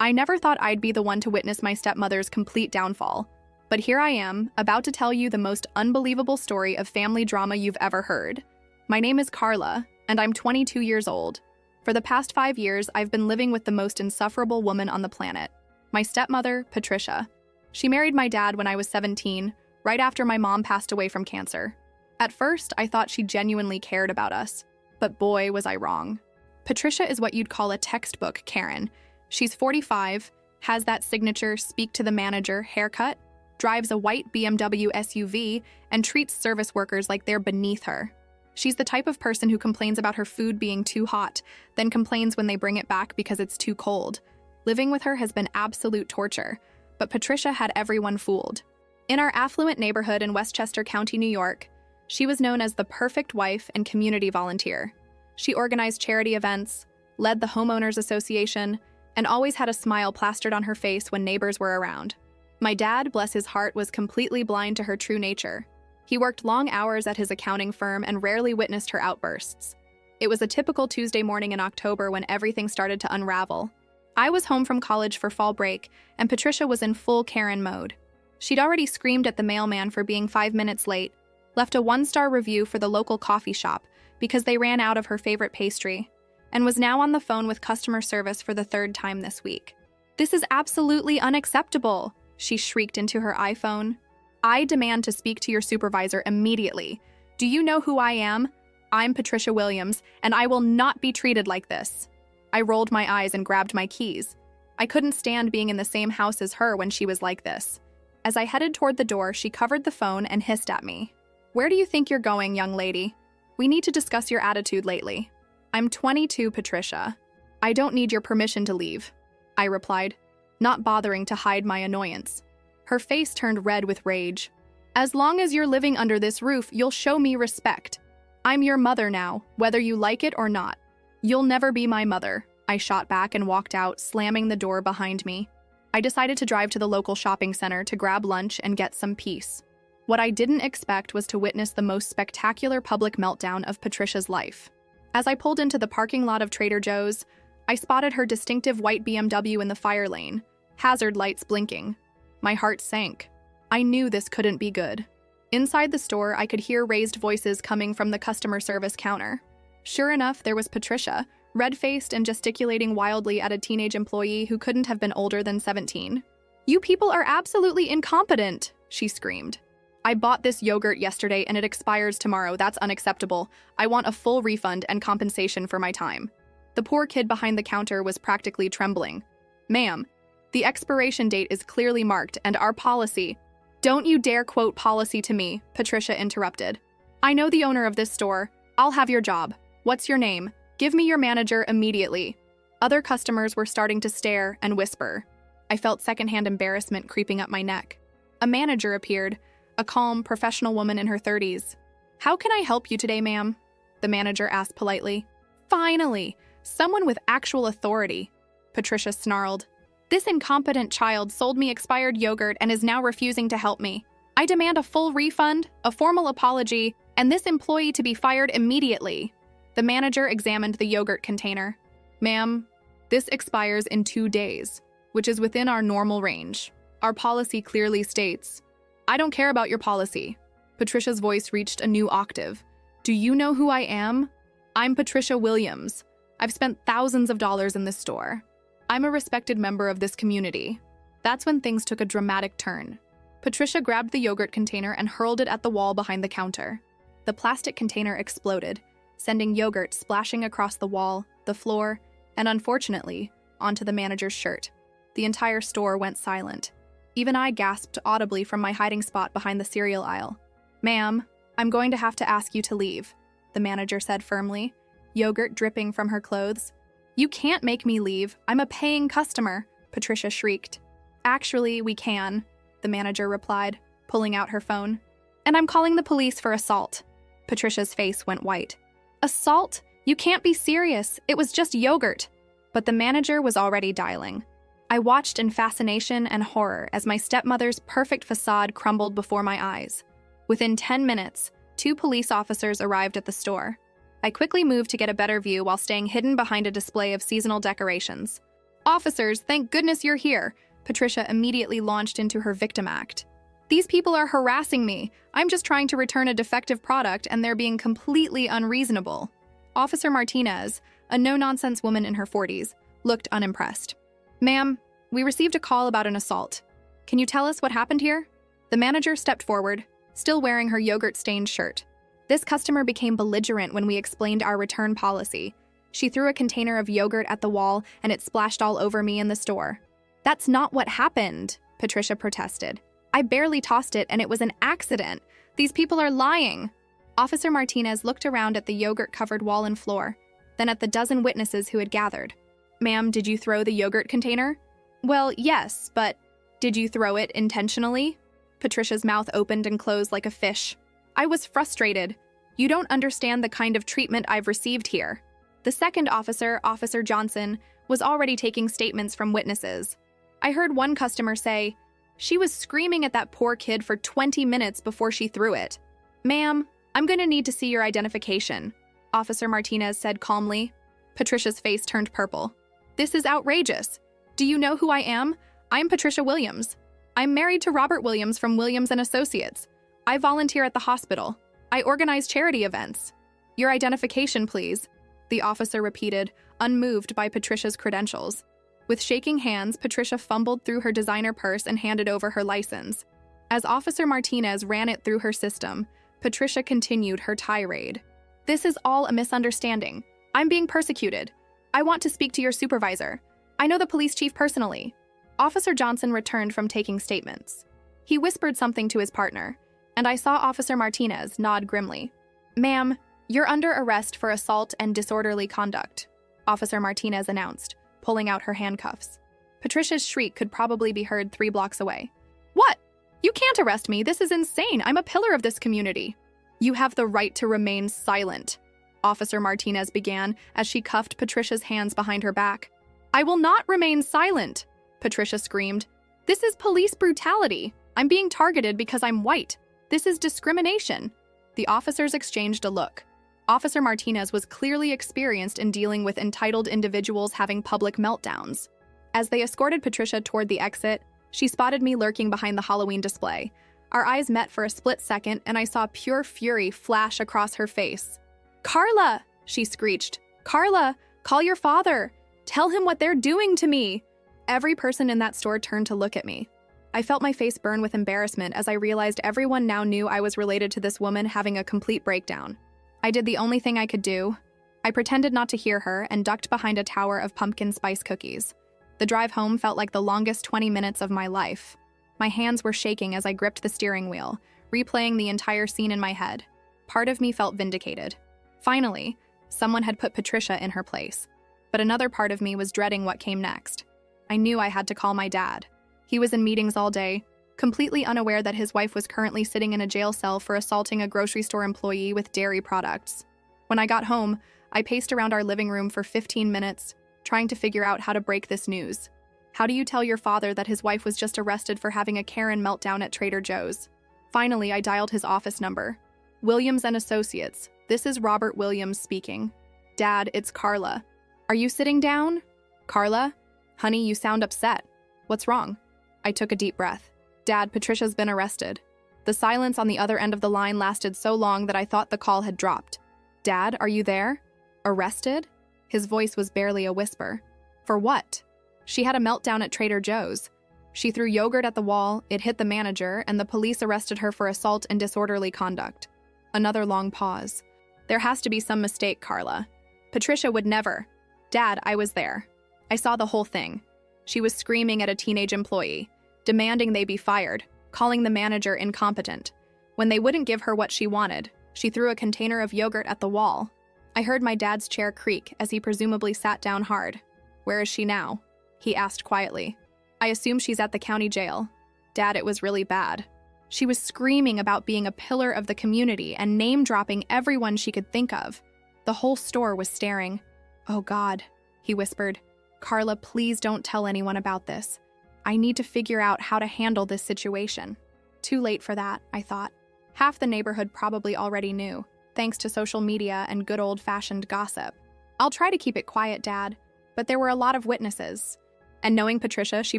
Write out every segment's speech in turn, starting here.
I never thought I'd be the one to witness my stepmother's complete downfall. But here I am, about to tell you the most unbelievable story of family drama you've ever heard. My name is Carla, and I'm 22 years old. For the past 5 years, I've been living with the most insufferable woman on the planet, my stepmother, Patricia. She married my dad when I was 17, right after my mom passed away from cancer. At first, I thought she genuinely cared about us, but boy, was I wrong. Patricia is what you'd call a textbook Karen. She's 45, has that signature speak to the manager haircut, drives a white BMW SUV, and treats service workers like they're beneath her. She's the type of person who complains about her food being too hot, then complains when they bring it back because it's too cold. Living with her has been absolute torture, but Patricia had everyone fooled. In our affluent neighborhood in Westchester County, New York, she was known as the perfect wife and community volunteer. She organized charity events, led the homeowners association, and always had a smile plastered on her face when neighbors were around. My dad, bless his heart, was completely blind to her true nature. He worked long hours at his accounting firm and rarely witnessed her outbursts. It was a typical Tuesday morning in October when everything started to unravel. I was home from college for fall break, and Patricia was in full Karen mode. She'd already screamed at the mailman for being 5 minutes late, left a 1-star review for the local coffee shop because they ran out of her favorite pastry, and was now on the phone with customer service for the 3rd time this week. "This is absolutely unacceptable," she shrieked into her iPhone. "I demand to speak to your supervisor immediately. Do you know who I am? I'm Patricia Williams, and I will not be treated like this." I rolled my eyes and grabbed my keys. I couldn't stand being in the same house as her when she was like this. As I headed toward the door, she covered the phone and hissed at me. "Where do you think you're going, young lady? We need to discuss your attitude lately." "I'm 22, Patricia. I don't need your permission to leave," I replied, not bothering to hide my annoyance. Her face turned red with rage. "As long as you're living under this roof, you'll show me respect. I'm your mother now, whether you like it or not." "You'll never be my mother," I shot back and walked out, slamming the door behind me. I decided to drive to the local shopping center to grab lunch and get some peace. What I didn't expect was to witness the most spectacular public meltdown of Patricia's life. As I pulled into the parking lot of Trader Joe's, I spotted her distinctive white BMW in the fire lane, hazard lights blinking. My heart sank. I knew this couldn't be good. Inside the store, I could hear raised voices coming from the customer service counter. Sure enough, there was Patricia, red-faced and gesticulating wildly at a teenage employee who couldn't have been older than 17. "You people are absolutely incompetent," she screamed. "I bought this yogurt yesterday and it expires tomorrow. That's unacceptable. I want a full refund and compensation for my time." The poor kid behind the counter was practically trembling. "Ma'am, the expiration date is clearly marked and our policy—" "Don't you dare quote policy to me," Patricia interrupted. "I know the owner of this store. I'll have your job. What's your name? Give me your manager immediately." Other customers were starting to stare and whisper. I felt secondhand embarrassment creeping up my neck. A manager appeared, a calm, professional woman in her 30s. "How can I help you today, ma'am?" the manager asked politely. "Finally, someone with actual authority," Patricia snarled. "This incompetent child sold me expired yogurt and is now refusing to help me. I demand a full refund, a formal apology, and this employee to be fired immediately." The manager examined the yogurt container. "Ma'am, this expires in 2 days, which is within our normal range. Our policy clearly states—" "I don't care about your policy." Patricia's voice reached a new octave. "Do you know who I am? I'm Patricia Williams. I've spent thousands of dollars in this store. I'm a respected member of this community." That's when things took a dramatic turn. Patricia grabbed the yogurt container and hurled it at the wall behind the counter. The plastic container exploded, sending yogurt splashing across the wall, the floor, and unfortunately, onto the manager's shirt. The entire store went silent. Even I gasped audibly from my hiding spot behind the cereal aisle. "Ma'am, I'm going to have to ask you to leave," the manager said firmly, yogurt dripping from her clothes. "You can't make me leave. I'm a paying customer," Patricia shrieked. "Actually, we can," the manager replied, pulling out her phone. "And I'm calling the police for assault." Patricia's face went white. "Assault? You can't be serious. It was just yogurt." But the manager was already dialing. I watched in fascination and horror as my stepmother's perfect facade crumbled before my eyes. Within 10 minutes, 2 police officers arrived at the store. I quickly moved to get a better view while staying hidden behind a display of seasonal decorations. Officers, thank goodness you're here. Patricia immediately launched into her victim act. These people are harassing me. I'm just trying to return a defective product and they're being completely unreasonable. Officer Martinez, a no-nonsense woman in her 40s, looked unimpressed. Ma'am, we received a call about an assault. Can you tell us what happened here? The manager stepped forward, still wearing her yogurt-stained shirt. This customer became belligerent when we explained our return policy. She threw a container of yogurt at the wall and it splashed all over me in the store. That's not what happened, Patricia protested. I barely tossed it and it was an accident. These people are lying. Officer Martinez looked around at the yogurt-covered wall and floor, then at the dozen witnesses who had gathered. Ma'am, did you throw the yogurt container? Well, yes, but did you throw it intentionally? Patricia's mouth opened and closed like a fish. I was frustrated. You don't understand the kind of treatment I've received here. The second officer, Officer Johnson, was already taking statements from witnesses. I heard one customer say, "She was screaming at that poor kid for 20 minutes before she threw it." Ma'am, I'm going to need to see your identification, Officer Martinez said calmly. Patricia's face turned purple. This is outrageous. Do you know who I am? I'm Patricia Williams. I'm married to Robert Williams from Williams & Associates. I volunteer at the hospital. I organize charity events. Your identification, please, the officer repeated, unmoved by Patricia's credentials. With shaking hands, Patricia fumbled through her designer purse and handed over her license. As Officer Martinez ran it through her system, Patricia continued her tirade. This is all a misunderstanding. I'm being persecuted. I want to speak to your supervisor. I know the police chief personally. Officer Johnson returned from taking statements. He whispered something to his partner, and I saw Officer Martinez nod grimly. Ma'am, you're under arrest for assault and disorderly conduct, Officer Martinez announced, pulling out her handcuffs. Patricia's shriek could probably be heard 3 blocks away. What? You can't arrest me. This is insane. I'm a pillar of this community. You have the right to remain silent, Officer Martinez began as she cuffed Patricia's hands behind her back. I will not remain silent, Patricia screamed. This is police brutality. I'm being targeted because I'm white. This is discrimination. The officers exchanged a look. Officer Martinez was clearly experienced in dealing with entitled individuals having public meltdowns. As they escorted Patricia toward the exit, she spotted me lurking behind the Halloween display. Our eyes met for a split second, and I saw pure fury flash across her face. Carla, she screeched. Carla, call your father. Tell him what they're doing to me. Every person in that store turned to look at me. I felt my face burn with embarrassment as I realized everyone now knew I was related to this woman having a complete breakdown. I did the only thing I could do. I pretended not to hear her and ducked behind a tower of pumpkin spice cookies. The drive home felt like the longest 20 minutes of my life. My hands were shaking as I gripped the steering wheel, replaying the entire scene in my head. Part of me felt vindicated. Finally, someone had put Patricia in her place. But another part of me was dreading what came next. I knew I had to call my dad. He was in meetings all day, completely unaware that his wife was currently sitting in a jail cell for assaulting a grocery store employee with dairy products. When I got home, I paced around our living room for 15 minutes, trying to figure out how to break this news. How do you tell your father that his wife was just arrested for having a Karen meltdown at Trader Joe's? Finally, I dialed his office number. Williams & Associates. This is Robert Williams speaking. Dad, it's Carla. Are you sitting down? Carla? Honey, you sound upset. What's wrong? I took a deep breath. Dad, Patricia's been arrested. The silence on the other end of the line lasted so long that I thought the call had dropped. Dad, are you there? Arrested? His voice was barely a whisper. For what? She had a meltdown at Trader Joe's. She threw yogurt at the wall, it hit the manager, and the police arrested her for assault and disorderly conduct. Another long pause. There has to be some mistake, Carla. Patricia would never. Dad, I was there. I saw the whole thing. She was screaming at a teenage employee, demanding they be fired, calling the manager incompetent. When they wouldn't give her what she wanted, she threw a container of yogurt at the wall. I heard my dad's chair creak as he presumably sat down hard. Where is she now? He asked quietly. I assume she's at the county jail. Dad, it was really bad. She was screaming about being a pillar of the community and name-dropping everyone she could think of. The whole store was staring. Oh God, he whispered. Carla, please don't tell anyone about this. I need to figure out how to handle this situation. Too late for that, I thought. Half the neighborhood probably already knew, thanks to social media and good old-fashioned gossip. I'll try to keep it quiet, Dad, but there were a lot of witnesses. And knowing Patricia, she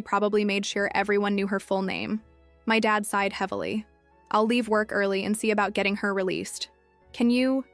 probably made sure everyone knew her full name. My dad sighed heavily. I'll leave work early and see about getting her released. Can you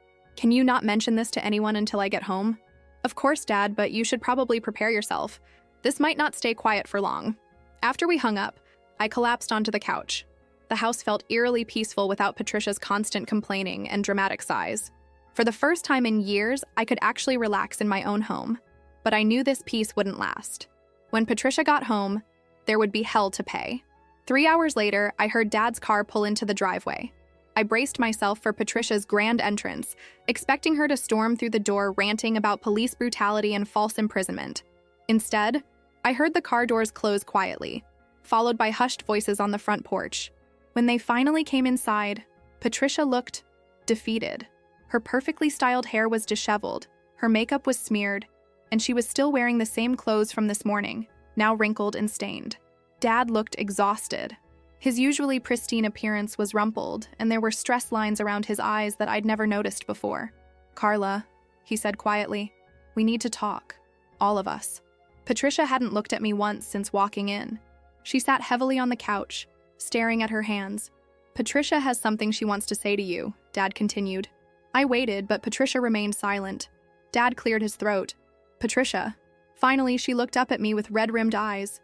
not mention this to anyone until I get home? Of course, Dad, but you should probably prepare yourself. This might not stay quiet for long. After we hung up, I collapsed onto the couch. The house felt eerily peaceful without Patricia's constant complaining and dramatic sighs. For the first time in years, I could actually relax in my own home. But I knew this peace wouldn't last. When Patricia got home, there would be hell to pay. 3 hours later, I heard Dad's car pull into the driveway. I braced myself for Patricia's grand entrance, expecting her to storm through the door ranting about police brutality and false imprisonment. Instead, I heard the car doors close quietly, followed by hushed voices on the front porch. When they finally came inside, Patricia looked defeated. Her perfectly styled hair was disheveled, her makeup was smeared, and she was still wearing the same clothes from this morning, now wrinkled and stained. Dad looked exhausted. His usually pristine appearance was rumpled, and there were stress lines around his eyes that I'd never noticed before. "Carla," he said quietly, "we need to talk. All of us." Patricia hadn't looked at me once since walking in. She sat heavily on the couch, staring at her hands. "Patricia has something she wants to say to you," Dad continued. I waited, but Patricia remained silent. Dad cleared his throat. "Patricia." Finally, she looked up at me with red-rimmed eyes.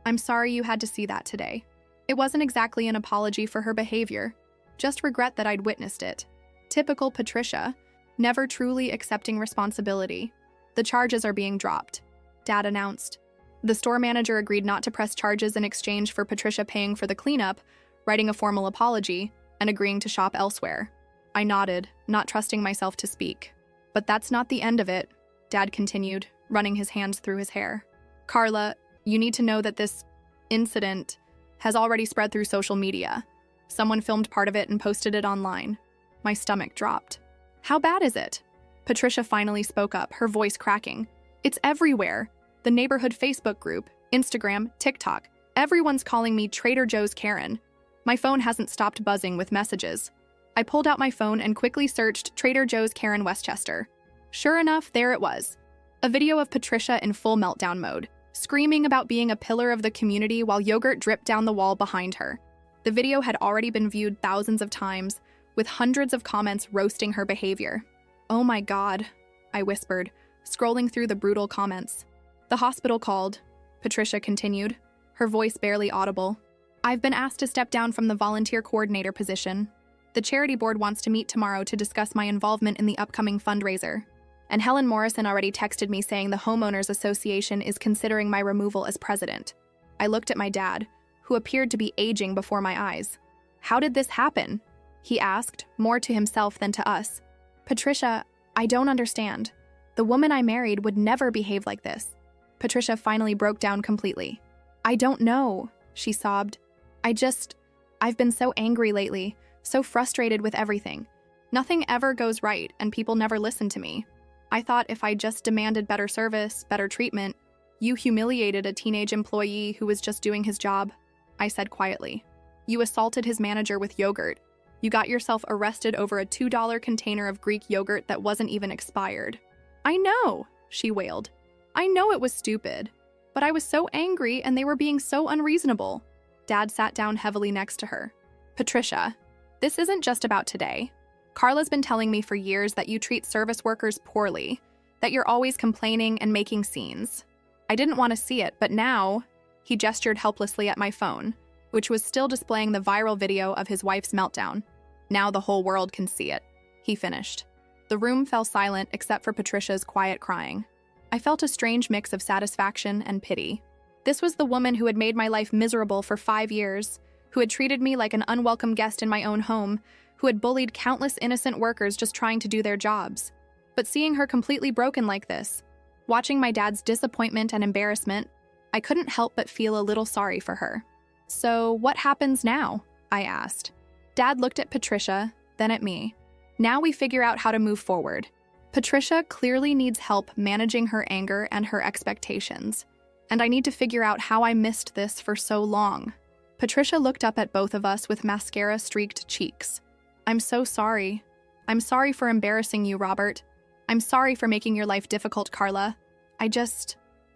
I'm sorry you had to see that today. It wasn't exactly an apology for her behavior, just regret that I'd witnessed it. Typical Patricia, never truly accepting responsibility. "The charges are being dropped," Dad announced. The store manager agreed not to press charges in exchange for Patricia paying for the cleanup, writing a formal apology, and agreeing to shop elsewhere. I nodded, not trusting myself to speak. "But that's not the end of it," Dad continued, running his hands through his hair. "Carla, you need to know that this incident has already spread through social media. Someone filmed part of it and posted it online." My stomach dropped. "How bad is it?" Patricia finally spoke up, her voice cracking. "It's everywhere. The neighborhood Facebook group, Instagram, TikTok. Everyone's calling me Trader Joe's Karen. My phone hasn't stopped buzzing with messages." I pulled out my phone and quickly searched Trader Joe's Karen Westchester. Sure enough, there it was. A video of Patricia in full meltdown mode, screaming about being a pillar of the community while yogurt dripped down the wall behind her. The video had already been viewed thousands of times, with hundreds of comments roasting her behavior. "Oh my God," I whispered, scrolling through the brutal comments. "The hospital called," Patricia continued, her voice barely audible. "I've been asked to step down from the volunteer coordinator position. The charity board wants to meet tomorrow to discuss my involvement in the upcoming fundraiser. And Helen Morrison already texted me saying the Homeowners Association is considering my removal as president." I looked at my dad, who appeared to be aging before my eyes. "How did this happen?" he asked, more to himself than to us. "Patricia, I don't understand. The woman I married would never behave like this." Patricia finally broke down completely. "I don't know," she sobbed. I've been so angry lately, so frustrated with everything. Nothing ever goes right, and people never listen to me. I thought if I just demanded better service, better treatment." "You humiliated a teenage employee who was just doing his job," I said quietly. "You assaulted his manager with yogurt. You got yourself arrested over a $2 container of Greek yogurt that wasn't even expired." "I know," she wailed. "I know it was stupid. But I was so angry and they were being so unreasonable." Dad sat down heavily next to her. "Patricia, this isn't just about today. Carla's been telling me for years that you treat service workers poorly, that you're always complaining and making scenes. I didn't want to see it, but now," he gestured helplessly at my phone, which was still displaying the viral video of his wife's meltdown. "Now the whole world can see it," he finished. The room fell silent except for Patricia's quiet crying. I felt a strange mix of satisfaction and pity. This was the woman who had made my life miserable for 5 years, who had treated me like an unwelcome guest in my own home, who had bullied countless innocent workers just trying to do their jobs. But seeing her completely broken like this, watching my dad's disappointment and embarrassment, I couldn't help but feel a little sorry for her. "So what happens now?" I asked. Dad looked at Patricia, then at me. "Now we figure out how to move forward. Patricia clearly needs help managing her anger and her expectations, and I need to figure out how I missed this for so long." Patricia looked up at both of us with mascara-streaked cheeks. "I'm so sorry. I'm sorry for embarrassing you, Robert. I'm sorry for making your life difficult, Carla. I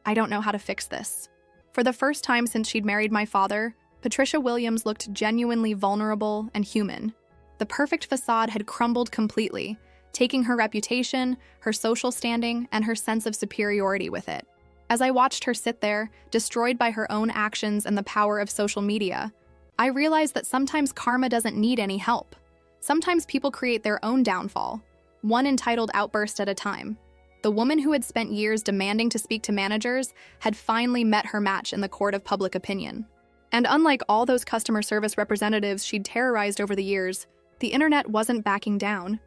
I don't know how to fix this. For the first time since she'd married my father, Patricia Williams looked genuinely vulnerable and human. The perfect facade had crumbled completely, taking her reputation, her social standing, and her sense of superiority with it. As I watched her sit there, destroyed by her own actions and the power of social media, I realized that sometimes karma doesn't need any help. Sometimes people create their own downfall, one entitled outburst at a time. The woman who had spent years demanding to speak to managers had finally met her match in the court of public opinion. And unlike all those customer service representatives she'd terrorized over the years, the internet wasn't backing down.